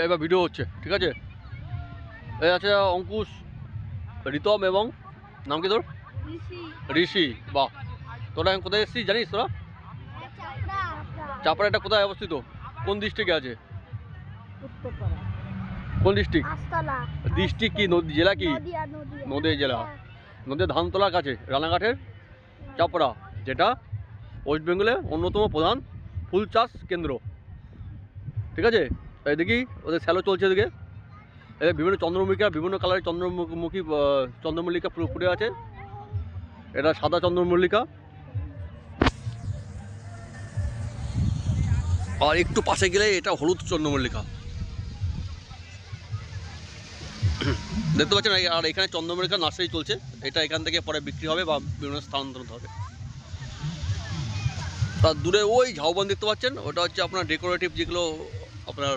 এবার ভিডিও হচ্ছে, ঠিক আছে? এই আছে অঙ্কুশ, রিতম এবং নাম কি তোর? ঋষি। বাহ, তোরা এখন কোথায় এসেছিস জানিস তোরা? চাপড়া। এটা কোথায় অবস্থিত? কোন ডিস্ট্রিক্টে আছে? কোন ডিস্ট্রিক্ট? ডিস্ট্রিক্ট কি, জেলা কি? নদীয়া জেলা। নদীয়া ধানতলার কাছে রানাঘাটের চাপড়া, যেটা ওয়েস্ট বেঙ্গলের অন্যতম প্রধান ফুল চাষ কেন্দ্র, ঠিক আছে? এই দেখি ওদের স্যালো চলছে, এদিকে এদের বিভিন্ন চন্দ্রমল্লিকা, বিভিন্ন কালারের চন্দ্রমল্লিকা ফুটে আছে। এটা সাদা চন্দ্রমল্লিকা। আর একটু পাশে গেলে এটা হলুদ চন্দ্রমল্লিকা, দেখতে পাচ্ছেন। আর এখানে চন্দ্রমল্লিকা নার্সারি চলছে, এটা এখান থেকে পরে বিক্রি হবে বা বিভিন্ন স্থানান্তরিত হবে। তার দূরে ওই ঝাউবন দেখতে পাচ্ছেন, ওটা হচ্ছে আপনার ডেকোরেটিভ, যেগুলো আপনার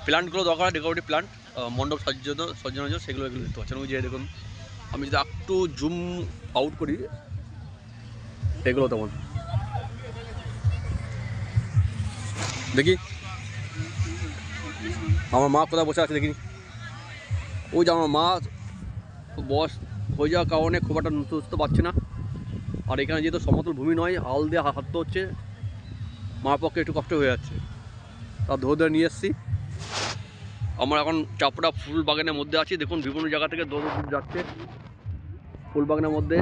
প্ল্যান্টগুলো দরকার হয়, ডেকোরেটিভ প্ল্যান্ট মণ্ডপ সজ্জানোর জন্য, সেগুলো এগুলো দেখতে পাচ্ছেন। ওই যে দেখুন, আমি যদি একটু জুম আউট করি, এগুলো তেমন দেখি। আমার মা কোথায় বসে আছে দেখিনি। ওই যে আমার মা বয়স হয়ে যাওয়ার কারণে খুব একটা বুঝতে পারছে না। আর এখানে যেহেতু সমতল ভূমি নয়, আল দিয়ে হাঁটতে হচ্ছে, মার পক্ষে একটু কষ্ট হয়ে যাচ্ছে। তা ধরে ধরে নিয়ে এসেছি। আমরা এখন চাপড়া ফুল বাগানের মধ্যে আছি। দেখুন বিভিন্ন জায়গা থেকে দৌড় যাচ্ছে ফুল বাগানের মধ্যে।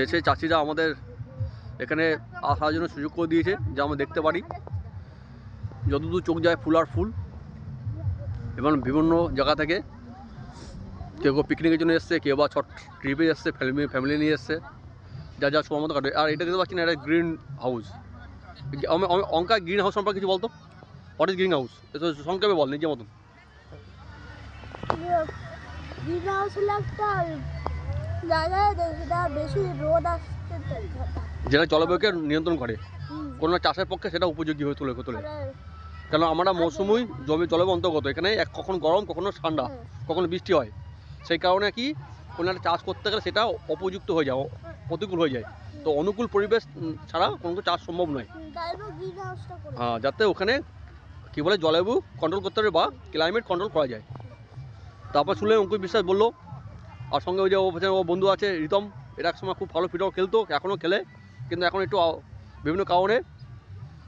এসে চাষিরা আমাদের এখানে আসার জন্য সুযোগ করে দিয়েছে, যা আমরা দেখতে পারি। যতদূর চোখ যায় ফুল আর ফুল। এবং বিভিন্ন জায়গা থেকে কেউ পিকনিকের জন্য এসছে, কেউ বা ছোট ট্রিপে এসছে, ফ্যামিলি নিয়ে এসছে, যা যা সময় মতো কাটবে। আর এটা দেখতে পাচ্ছি না, এটা গ্রিন হাউস। অঙ্কা গ্রিন হাউস সম্পর্কে কিছু বলতো। What is green house? সংক্ষেপে বল নিজের মতন। গ্রিন হাউস হলো একটা জায়গায় যেটা বেশি রোদ আসছে, যেটা জলবায়ুকে নিয়ন্ত্রণ করে, কোনো চাষের পক্ষে সেটা উপযোগী হয়ে তোলে। কেন আমরা মৌসুমি জলবায়ু অন্তর্গত। এখানে কখনো গরম, কখনো ঠান্ডা, কখনো বৃষ্টি হয়। সেই কারণে কি কোনো একটা চাষ করতে গেলে সেটা উপযুক্ত হয়ে যায়, প্রতিকূল হয়ে যায়। তো অনুকূল পরিবেশ ছাড়া কোনো চাষ সম্ভব নয়। হ্যাঁ, যাতে ওখানে কী বলে জলবায়ু কন্ট্রোল করতে পারে বা ক্লাইমেট কন্ট্রোল করা যায়। তারপর শুনলে অঙ্কুশ বিশ্বাস বললো, আর সঙ্গে ওই যে ও বন্ধু আছে রিতম, এরা এক সময় খুব ভালো ফিটাও খেলতো, এখনও খেলে, কিন্তু এখন একটু বিভিন্ন কারণে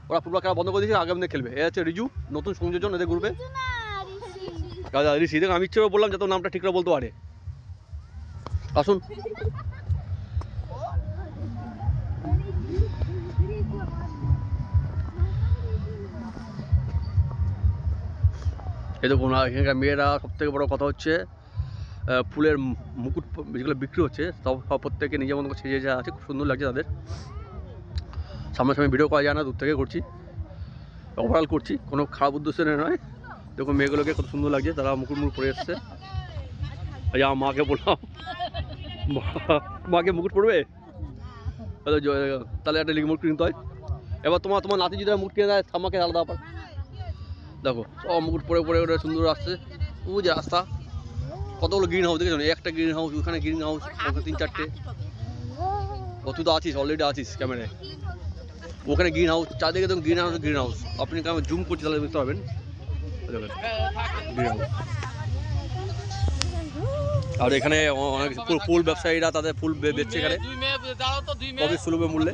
ওরা ফুটবল খেলা বন্ধ করে দিয়েছে, আগামী দিনে খেলবে। এ হচ্ছে রিজু, নতুন সংযোজন এদের গ্রুপে। ঋষি, দেখুন আমি ইচ্ছে করে বললাম যাতে নামটা ঠিক করে বলতে পারে। আসুন। এই দেখুন এখানকার মেয়েরা, সবথেকে বড় কথা হচ্ছে ফুলের মুকুট যেগুলো বিক্রি হচ্ছে, সব প্রত্যেকে নিজের মতো সেজে যা আছে, খুব সুন্দর লাগছে তাদের। সামনাসামনি ভিডিও করা যায় না, দূর থেকে করছি, ওভারঅল করছি, কোনো খারাপ উদ্দেশ্যে নয়। দেখুন মেয়েগুলোকে কত সুন্দর লাগছে, তারা মুকুট পরে এসছে। আচ্ছা, আমার মাকে বললাম, মাকে মুকুট পরবে, তাহলে একটা লিগ মুকুট কিনতে হয়। এবার তোমার নাতি যদি মুকুট কিনে দেয়, আমাকে আলাদা ব্যাপার। দেখো সব মুকুট পরে ওটা সুন্দর আসছে। ও যে রাস্তা, কতগুলো গ্রিন হাউস দেখেছো? একটা গ্রিন হাউস, ওখানে গ্রিন হাউস, ওখানে 3-4টে। তুই তো আছিস, অলরেডি আছিস ক্যামেরায়। ওখানে গ্রিন হাউস, চারদিকে দেখুন গ্রিন হাউস। আপনি আমি জুম করছি, তাহলে দেখতে পাবেন গ্রিন হাউস। আর এখানে অনেক ফুল ব্যবসায়ীরা তাদের ফুল বেচছে এখানে খুবই সুলভ মূল্যে।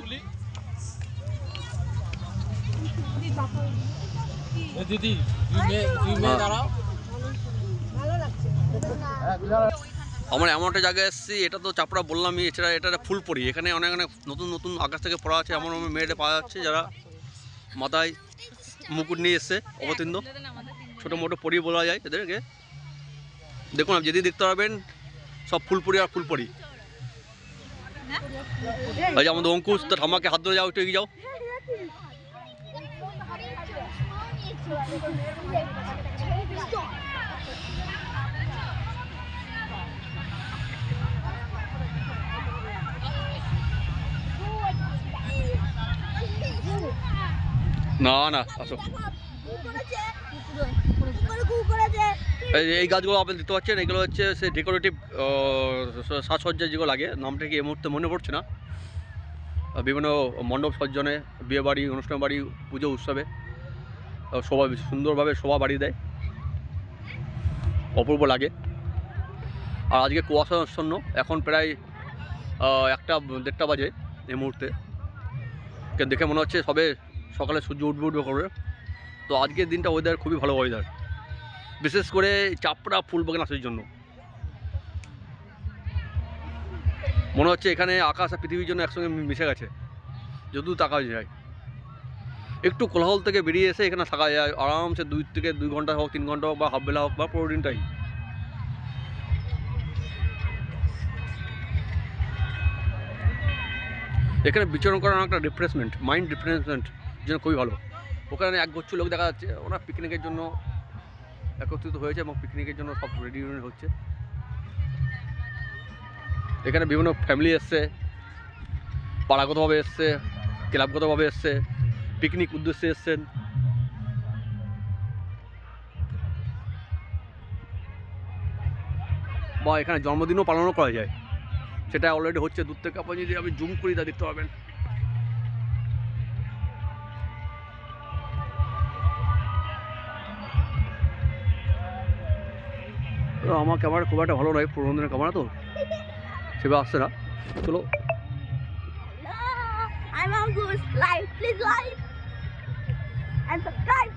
আমরা এমন একটা জায়গায় এসেছি, এটা তো চাপড়া বললামই, এছাড়া এটা ফুলপরি। এখানে অনেক নতুন নতুন আকাশ থেকে পড়া আছে, এমন মেয়েটা পাওয়া যাচ্ছে যারা মাথায় মুকুট নিয়ে এসছে, অবতীর্ণ ছোটো মোটো পরি বলা যায় এদেরকে। দেখুন আপনি যেদিকে দেখতে পাবেন সব ফুলপরি আর ফুলপরি। এই যে আমাদের অঙ্কুশ, তো ঠাম্মাকে হাত ধরে যাও, একটু এগিয়ে যাও। না আসো। এই গাছগুলো আপনি দেখতে পাচ্ছেন, এগুলো হচ্ছে সে ডেকোরেটিভ সাজসজ্জা যেগুলো লাগে, নামটা কি এই মুহূর্তে মনে পড়ছে না। বিভিন্ন মণ্ডপ সজ্জনে, বিয়ে বাড়ি, অনুষ্ঠান বাড়ি, পুজো উৎসবে শোভা সুন্দরভাবে শোভা বাড়িয়ে দেয়, অপূর্ব লাগে। আর আজকে কুয়াশাচ্ছন্ন, এখন প্রায় 1-1:30 বাজে এই মুহূর্তে, দেখে মনে হচ্ছে সবে সকালে সূর্য উঠবে করবে। তো আজকের দিনটা ওয়েদার খুবই ভালো ওয়েদার, বিশেষ করে চাপড়া ফুল বাগান আসার জন্য। মনে হচ্ছে এখানে আকাশ আর পৃথিবীর জন্য একসঙ্গে মিশে গেছে, যদিও তাকা যায়। একটু কোলাহল থেকে বেরিয়ে এসে এখানে থাকা যায় আরামসে, 2 থেকে 2 ঘন্টা হোক, 3 ঘন্টা হোক, বা হাফ বেলা হোক, বা পুরো দিনটাই। এখানে বিচরণ করার একটা রিফ্রেশমেন্ট, মাইন্ড রিফ্রেশমেন্ট জন্য খুবই ভালো। ওখানে একগুচ্ছ লোক দেখা যাচ্ছে, ওরা পিকনিকের জন্য একত্রিত হয়েছে এবং পিকনিকের জন্য সব রেডি হচ্ছে। এখানে বিভিন্ন ফ্যামিলি এসছে, পাড়াগতভাবে এসছে, ক্লাবগতভাবে এসছে, পিকনিক উদ্দেশ্যে এসছেন। বা এখানে জন্মদিনও পালনও করা যায়, সেটা অলরেডি হচ্ছে। দূর থেকে আপনি যদি আমি জুম করি তা দেখতে পাবেন। তো আমার ক্যামেরা খুব একটা ভালো নয়, পুরোনো দিনের ক্যামেরা তো সেভাবে আসছে না। চলো, I'm on Goose. Like, please like and subscribe.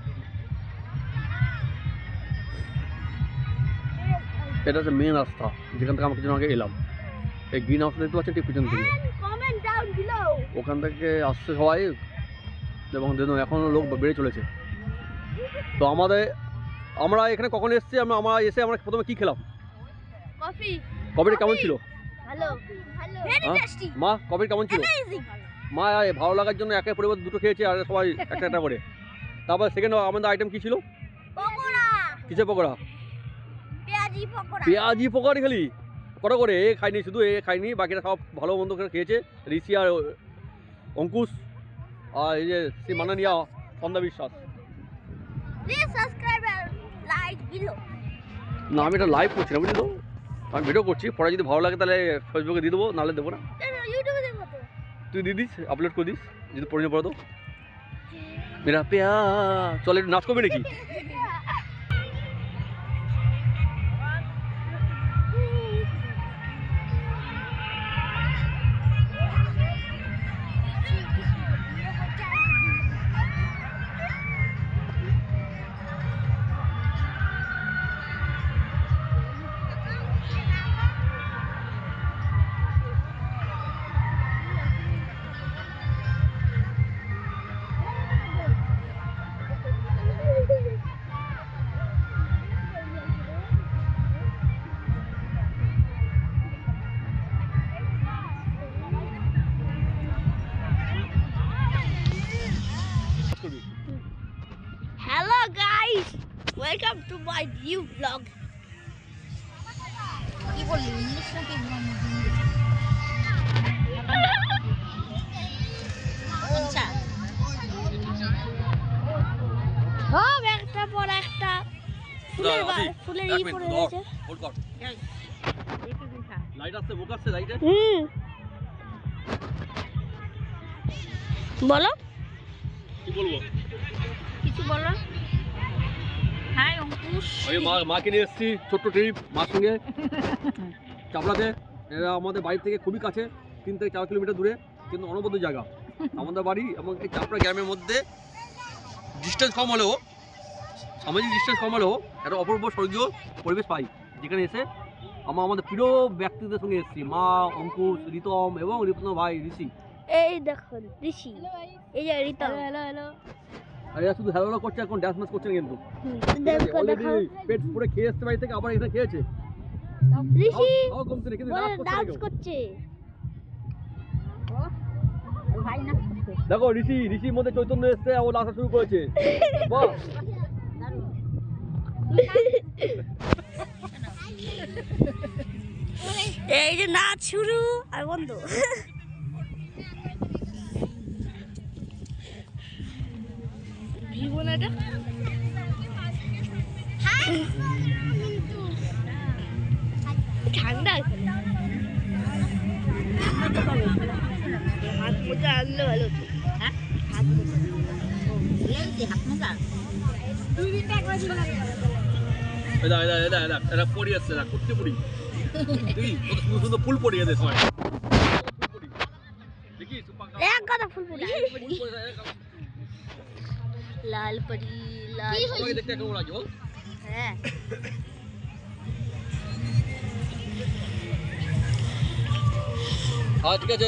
এটা হচ্ছে মেন রাস্তা, যেখান থেকে আমরা কিছুদিন আগে এলাম। এই গ্রিন হাউস দেখতে পাচ্ছেন ঠিক পিছন থেকে, And comment down below. ওখান থেকে আসছে সবাই এবং দেখুন এখনও লোক বেড়ে চলেছে। তো আমরা এখানে কখন এসেছি, আমরা এসে আমরা প্রথমে কী খেলাম? Coffee. কফিটা কেমন ছিল? Hello. Very হ্যাঁ? tasty. মা কফি কেমন ছিল? Amazing. মা ভালো লাগার জন্য একের পরিবর্তে 2টো খেয়েছে, আর সবাই একটা করে। তারপর সেকেন্ড আমাদের আইটেম কী ছিল? পকোড়া। কিসের পকোড়া? পেঁয়াজি পকোড়া। পেঁয়াজি পকোড়া খেলি? কত করে? এ খাইনি, শুধু এ খাইনি, বাকিরা সব ভালো মন্দ করে খেয়েছে। ঋষি আর অঙ্কুশ, আর এই যে শ্রী মাননীয়া সন্ধ্যা বিশ্বাস। Please subscribe and like below. না, আমি এটা লাইভ করছি না, বুঝলি তো, আমি ভিডিও করছি। পরে যদি ভালো লাগে তাহলে ফেসবুকে দিয়ে দেবো, নাহলে দেবো না। ইউটিউবে দেখো তো। তুই দিয়ে দিস, আপলোড করে দিস, যদি প্রয়োজন পড়ে তো। মেরা পেয়া, চল একটু নাচ করবি নাকি? Hello guys, welcome to my new vlog. কি বললি, ইংলিশ নাকি আচ্ছা, সব একটা পর একটা ফুলের ই পড়ে রয়েছে। লাইট আসছে, মুখ আসছে লাইটে। বলো, কি বলবো? কিছু বলো। হাই অঙ্কুশ, আমি মাকে নিয়ে এসেছি ছোট্ট ট্রিপ মার সঙ্গে চাপড়াতে। এরা আমাদের বাড়ি থেকে খুবই কাছে, 3 থেকে 4 কিলোমিটার দূরে, কিন্তু অনবদ্য জায়গা আমাদের বাড়ি। এবং এই চাপড়া গ্রামের মধ্যে ডিস্টেন্স কম হলেও, সামাজিক ডিস্টেন্স কম হলেও একটা অপূর্ব স্বর্গীয় পরিবেশ পাই, যেখানে এসে আমরা আমাদের প্রিয় ব্যক্তিদের সঙ্গে এসেছি। মা, অঙ্কুশ, রিতম এবং রিতম ভাই ঋষি। এই দেখুন ঋষি, এই যে রিতম। Hello hello. আর এরা শুধু হ্যালো করছে, এখন ডান্স ম্যাচ করছে না কিন্তু। দেখো অলরেডি দেখো, পেট পুরো খেয়ে এসছে বাড়ি থেকে, আবার এখানে খেয়েছে। ঋষি তাও কমছে না, কিন্তু ডান্স করছে। দেখো ঋষির মধ্যে চৈতন্য এসছে, ও নাচা শুরু করেছে। বাহ, এই যে নাচ শুরু আর বন্ধ। জীবনটা ঠান্ডা, হাত মোজা আনলে ভালো হতো। হ্যাঁ, হাত মোজা, হাত মোজা এদা এদা এদা এদা এরা পড়ি আসছে না করতে পড়ি দেখি কত সুন্দর সুন্দর ফুল পড়ি এদের সময় দেখি এক গাদা ফুল পড়ি লাল পরি লাল সবাই দেখতে কেমন লাগে বল হ্যাঁ ঠিক আছে